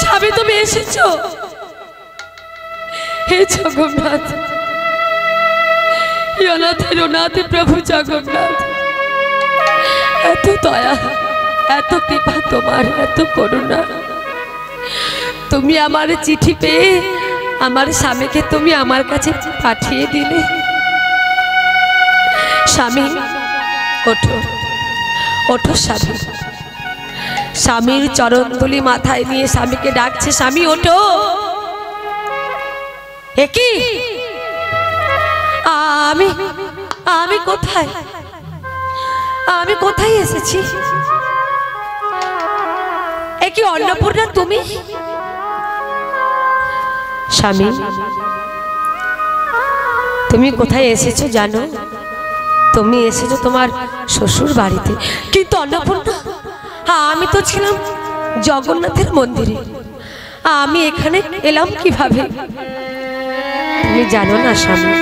স্বামী তুমি এসেছো? হে জগন্নাথ, অনাথের অনাথ প্রভু জগন্নাথ, এত দয়া এত কৃপা তোমার, এত করুণা। তুমি আমার চিঠি পেয়ে আমার স্বামীকে তুমি আমার কাছে পাঠিয়ে দিলে। স্বামী ওঠো ওঠো স্বামী। স্বামীর চরণতুলি মাথায় নিয়ে স্বামীকে ডাকছে, স্বামী ওঠো। একি আমি আমি কোথায়, আমি কোথায় এসেছি? একি অন্নপূর্ণা তুমি? স্বামী তুমি কোথায় এসেছো জানো? তুমি এসেছো তোমার শ্বশুর বাড়িতে, কিন্তু অন্নপূর্ণা আমি তো ছিলাম জগন্নাথের মন্দিরে, আমি এখানে এলাম কিভাবে? তুমি জানো না স্বামী,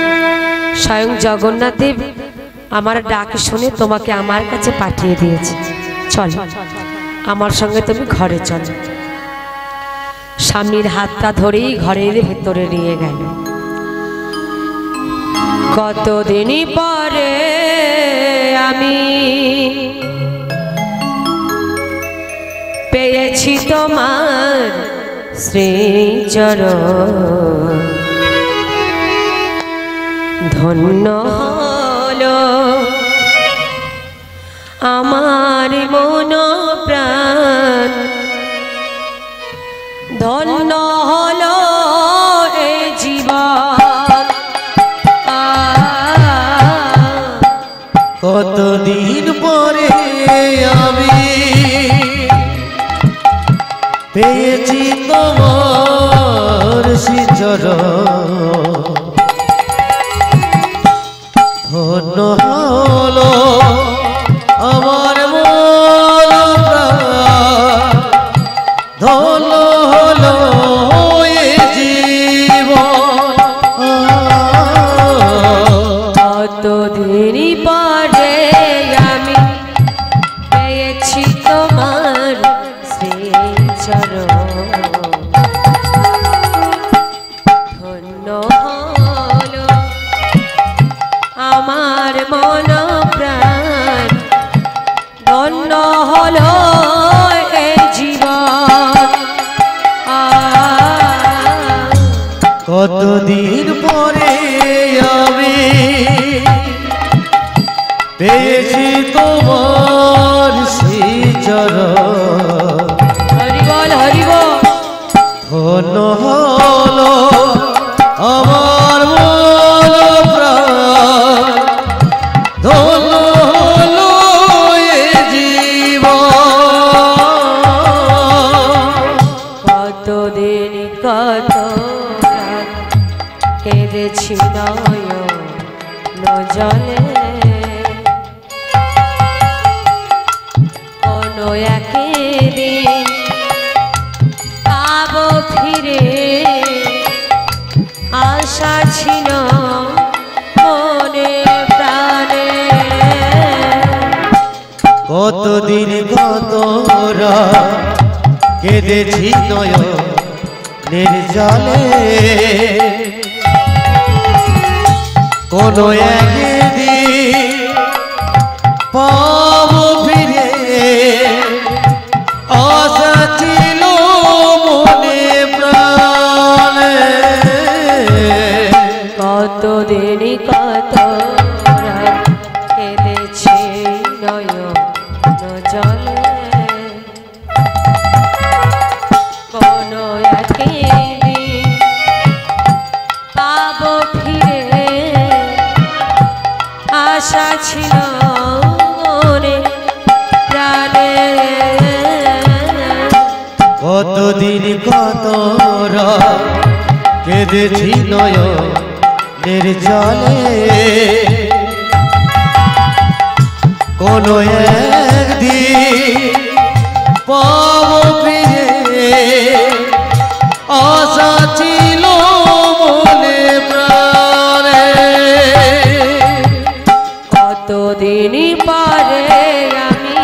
স্বয়ং জগন্নাথ দেব আমার ডাক শুনে তোমাকে আমার কাছে পাঠিয়ে দিয়েছে। চলো আমার সঙ্গে তুমি ঘরে চলো। স্বামীর হাতটা ধরেই ঘরের ভেতরে নিয়ে গেল। কতদিন পরে আমি পেয়েছি তোমার শ্রীচরণ, ধন্য হলো আমার মন প্রাণ, ধন্য হলো এ জীবন। কতদিন পরে আমি পেয়েছি তোমার শ্রীচরণ, ধন্য হলো আমার মন প্রাণ, ধন্য হলো এ জীবন। কতদিন পরে আমি পেয়েছি তোমার শ্রীচরণ, ধন্য হলো আমার মন প্রাণ, ধন্য হলো এ জীবন। কতদিন পরে আমি পেয়েছি তোমার শ্রীচরণ, হরি বল হরি বল। ধন্য হলো আমার মন প্রাণ, ধন্য হলো এ জীবন। কতদিন কত রাত কেঁদেছি নয়ন জলে, কোনো একদিন পাবো ফিরে, আশা ছিল মনে প্রাণে। কতদিন কত রাত কেঁদেছি নয়নের জলে, কোনো একদিন পাবো ফিরে, আশা ছিল মনে প্রাণে। কতদিন কত রাত কেঁদেছি নয়ন জলে, কোনো একদিন পাবো ফিরে, আশা ছিল মনে প্রাণে। কতদিন কত রাত কেঁদেছি নয়নের জলে, কোনো একদিন পাবো ফিরে, আশা ছিল মনে প্রাণে। কতদিন পরে আমি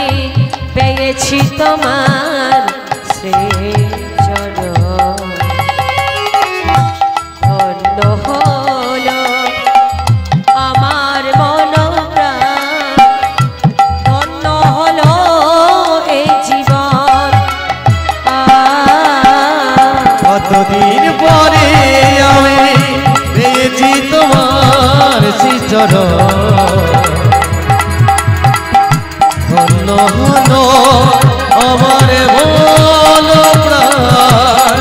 পেয়েছি তোমার শ্রীচরণ, ধন্য হলো আমার মন প্রাণ, ধন্য হলো এই জীবন। কতদিন পরে আমি পেয়েছি তোমার শ্রীচরণ, ধন্য হলো আমার মন প্রাণ,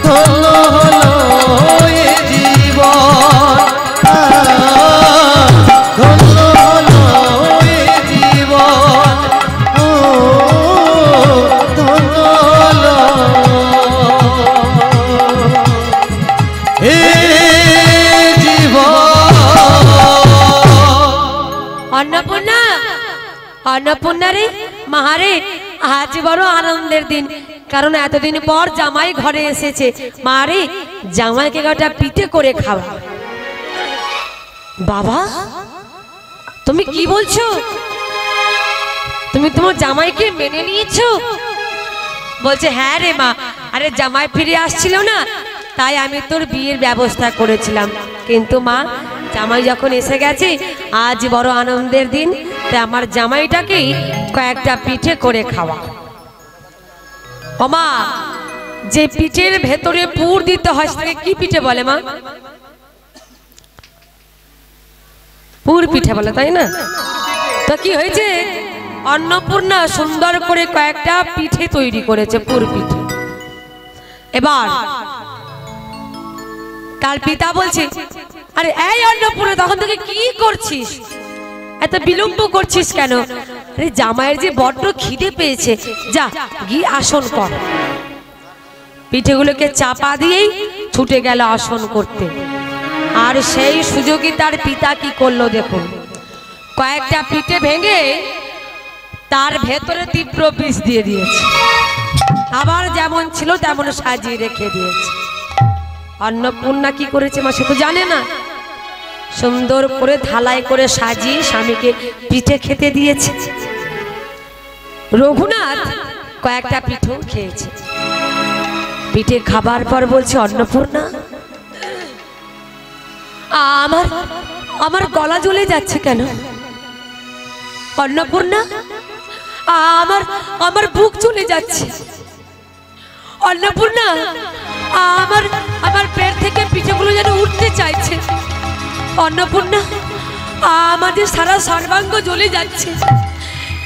ধন্য হলো এ জীবন, ধন্য হলো এ জীবন, ও ধন্য হলো এ জীবন। অন্নপূর্ণা, অন্নপূর্ণা রে, মাহারে, আজ বড় আনন্দের দিন, কারণ এতদিন পর জামাই ঘরে এসেছে। মারে, জামাইকে একটা পিঠে করে খাওয়া। বাবা, তুমি কি বলছো? তুমি তোমার জামাইকে মেনে নিয়েছো? বলছে হ্যাঁ রে মা, আরে জামাই ফিরে আসছিল না, তাই আমি তোর বিয়ের ব্যবস্থা করেছিলাম। কিন্তু মা, জামাই যখন এসে গেছে, আজ বড় আনন্দের দিন, তাই আমার জামাইটাকেই কয়েকটা পিঠে করে খাওয়া। ও মা, যে পিঠের ভেতরে পুর দিতে হয় সেটাকে কি পিঠে বলে মা? পুর পিঠে বলে, তাই না? তো কি হয়েছে, অন্নপূর্ণা সুন্দর করে কয়েকটা পিঠে তৈরি করেছে, পুর পিঠে। এবার তার পিতা বলছে, আরে এই অন্নপূর্ণা, তখন থেকে কি করছিস? এত বিলম্ব করছিস কেন? আরে জামাইয়ের যে বড্ড খিদে পেয়েছে, যা গিয়ে আসন কর। পিঠেগুলোকে চাপা দিয়েই ছুটে গেল আসন করতে। আর সেই সুযোগে তার পিতা কি করলো দেখুন, কয়েকটা পিঠে ভেঙে তার ভেতরে তীব্র বিষ দিয়ে দিয়েছে, আবার যেমন ছিল তেমন সাজিয়ে রেখে দিয়েছে। অন্নপূর্ণা কি করেছে মা সে তো জানে না, সুন্দর করে থালাই করে সাজিয়ে স্বামীকে পিঠে খেতে দিয়েছে। রঘুনাথ কয়েকটা পিঠেও খেয়েছে। পিঠে খাবার পর বলছে, অন্নপূর্ণা, আমার আমার গলা জ্বলে যাচ্ছে কেন? অন্নপূর্ণা, আমার আমার বুক চলে যাচ্ছে। অন্নপূর্ণা, আমার আমার পেট থেকে পিঠেগুলো যেন উঠতে চাইছে। অন্নপূর্ণা, আমাদের সারা সর্বাঙ্গ জ্বলে যাচ্ছে।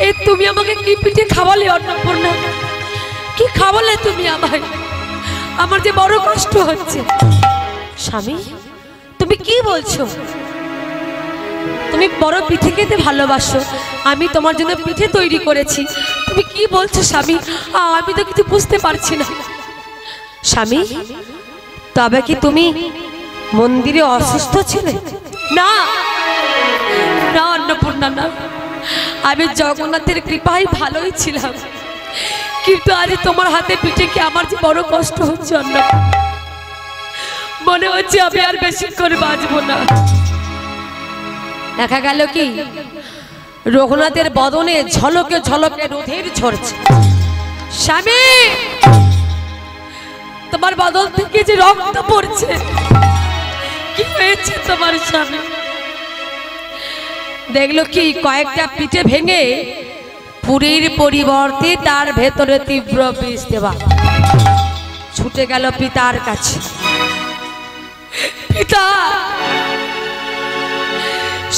এই তুমি আমাকে কি পিঠে খাওয়ালে অন্নপূর্ণা? কি খাওয়ালে তুমি আমায়? আমার যে বড় কষ্ট হচ্ছে। স্বামী, তুমি কি বলছো? তুমি বড় পিঠে খেতে ভালোবাসো, আমি তোমার জন্য পিঠে তৈরি করেছি। তুমি কি বলছো স্বামী? আমি তো কিছু বুঝতে পারছি না। স্বামী, তবে কি তুমি মন্দিরে অসুস্থ ছিলে? না না অন্নপূর্ণা, না, আমি জগন্নাথের কৃপায় ভালোই ছিলাম, কিন্তু আজ তোমার হাতে পিঠে খেয়ে আমার যে বড় কষ্ট হচ্ছে অন্নপূর্ণা। মনে হচ্ছে আমি আর বেশি করে বাঁচবো না। দেখা গেল কি, রঘুনাথের বদনে ঝলকে ঝলকে রোধের ঝরছে। স্বামী, তোমার বদন থেকে যে রক্ত পড়ছে, কি হয়েছে তোমার স্বামী? দেখলো কি, কয়েকটা পিঠে ভেঙে পুরীর পরিবর্তে তার ভেতরে তীব্র বিষ দেওয়া। ছুটে গেল পিতার কাছে। পিতা,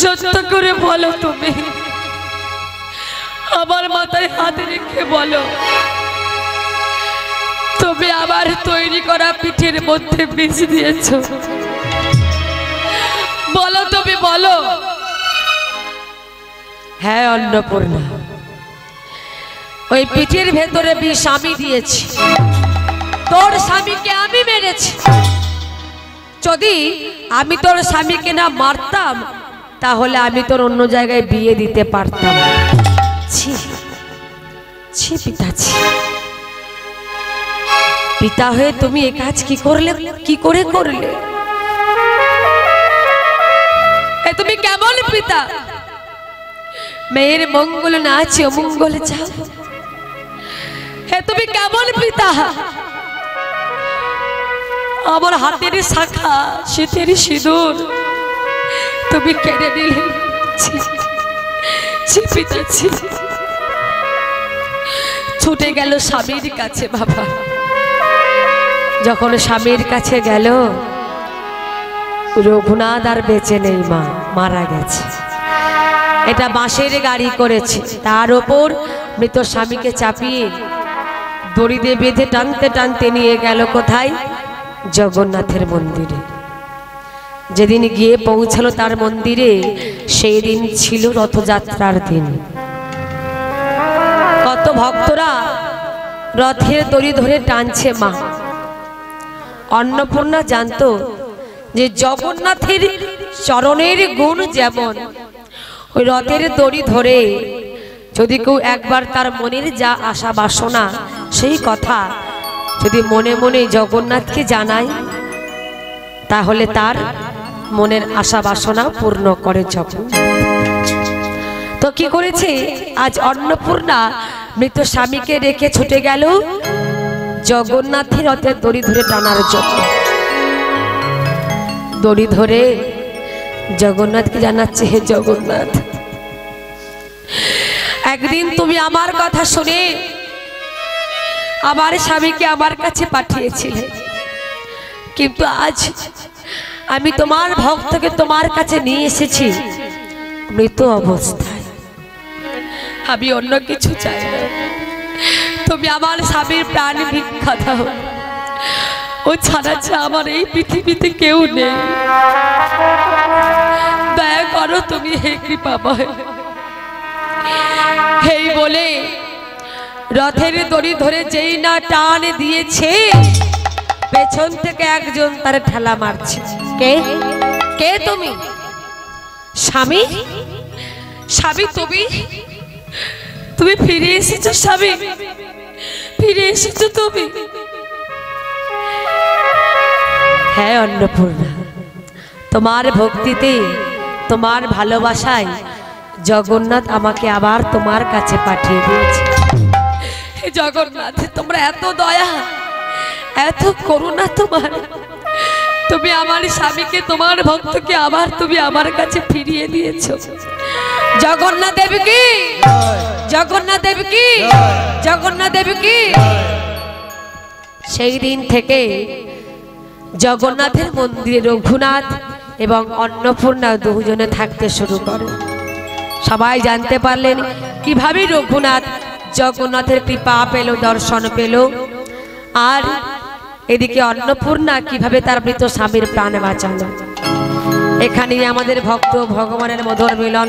সত্য করে বলো, তুমি আমার মাথায় হাত রেখে বলো, তুমি আবার তৈরি করা পিঠের মধ্যে বিষ দিয়েছো? বলো, তুমি বলো। হ্যাঁ অন্নপূর্ণা, ওই পিঠের ভেতরে বিষ আমি দিয়েছি। তোর স্বামীকে আমি মেরেছি। যদি আমি তোর স্বামীকে না মারতাম, তাহলে আমি তোর অন্য জায়গায় বিয়ে দিতে পারতাম। ছি ছি পিতাজি, পিতা হয়ে তুমি এ কাজ কি করলে? কি করে করলে? তুমি কেমন পিতা? মেয়ের মঙ্গল না আছে অমঙ্গল চাও। হে তুমি কেমন পিতা? আমার হাতের শাখা, শীতের সিঁদুর তুমি কেড়ে নিলে। ছুটে গেল স্বামীর কাছে। বাবা যখন স্বামীর কাছে গেল, রঘুনাথ আর বেঁচে নেই, মা মারা গেছে। এটা বাঁশের গাড়ি করেছে, তার ওপর মৃত স্বামীকে চাপিয়ে দড়ি দিয়ে বেঁধে টানতে টানতে নিয়ে গেল কোথায়? জগন্নাথের মন্দিরে। যেদিন গিয়ে পৌঁছালো তার মন্দিরে, সেই দিন ছিল রথযাত্রার দিন। কত ভক্তরা রথের দড়ি ধরে টানছে। মা অন্নপূর্ণা জানতো যে জগন্নাথের চরণের গুণ যেমন, ওই রথের দড়ি ধরে যদি কেউ একবার তার মনের যা আশা বাসনা সেই কথা যদি মনে মনে জগন্নাথকে জানায়, তাহলে তার মনের আশা বাসনা পূর্ণ করে জগন্নাথ। তো কি করেছে, আজ অন্নপূর্ণা মৃত স্বামীকে রেখে ছুটে গেল জগন্নাথের রথের দড়ি ধরে টানার জন্য। দড়ি ধরে জগন্নাথকে জানাচ্ছে, হে জগন্নাথ, একদিন তুমি আমার কথা শুনে আমার স্বামীকে আমার কাছে পাঠিয়েছিলে, কিন্তু আজ আমি তোমার ভক্তকে তোমার কাছে নিয়ে এসেছি মৃত অবস্থায়। আমি অন্য কিছু চাই না, তুমি আমার স্বামীর প্রাণ ভিক্ষা দাও। ও ছাড়া আমার এই পৃথিবীতে কেউ নেই, দয়া করো তুমি, হে কৃপাময়। এই বলে রথের দড়ি ধরে যেই না টান দিয়েছে, পেছন থেকে একজন তার ঠেলা মারছে। কে? কে তুমি? স্বামী? স্বামী তুমি? তুমি ফিরে এসেছো স্বামী, ফিরে এসেছো তুমি? হ্যাঁ অন্নপূর্ণা, তোমার ভক্তিতে তোমার ভালোবাসায় জগন্নাথ আমাকে আবার তোমার কাছে পাঠিয়ে দিয়েছে। হে জগন্নাথ, তোমরা এত দয়া এত করুণা তোমার, তুমি আমার স্বামীকে তোমার ভক্তকে আবার তুমি আমার কাছে ফিরিয়ে দিয়েছো। জগন্নাথ দেবী কি, জগন্নাথ দেবী কি, জগন্নাথ দেবী কি। সেই দিন থেকে জগন্নাথের মন্দিরে রঘুনাথ এবং অন্নপূর্ণা দুজনে থাকতে শুরু করে। সবাই জানতে পারলেন কিভাবে রঘুনাথ জগন্নাথের কৃপা পেল, দর্শন পেল, আর এদিকে অন্নপূর্ণা কিভাবে তার মৃত স্বামীর প্রাণ বাঁচালো। এখানেই আমাদের ভক্ত ভগবানের মধুর মিলন।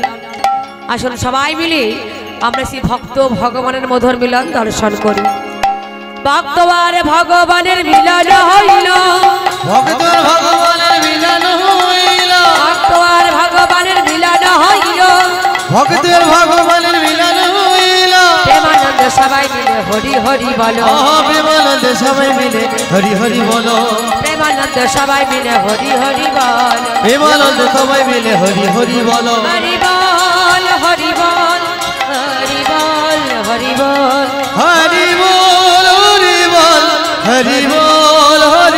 আসুন সবাই মিলে আমরা সেই ভক্ত ভগবানের মধুর মিলন দর্শন করি। ভক্ত আর ভগবানের মিলন হইল, ভক্ত ভগবানের মিলন হইল, ভক্ত আর ভগবানের মিলন হইল, ভক্তের ভগবানের মিলন হইল। প্রেমানন্দ সবাই মিলে হরি হরি বলো, প্রেমানন্দ সবাই মিলে হরি হরি বলো, প্রেমানন্দ সবাই মিলে হরি হরি বল, প্রেমানন্দ সবাই মিলে হরি হরি বলো, হরি বল হরি বল হরি বল হরি বল হরি বল হরি বল হরি বল হরি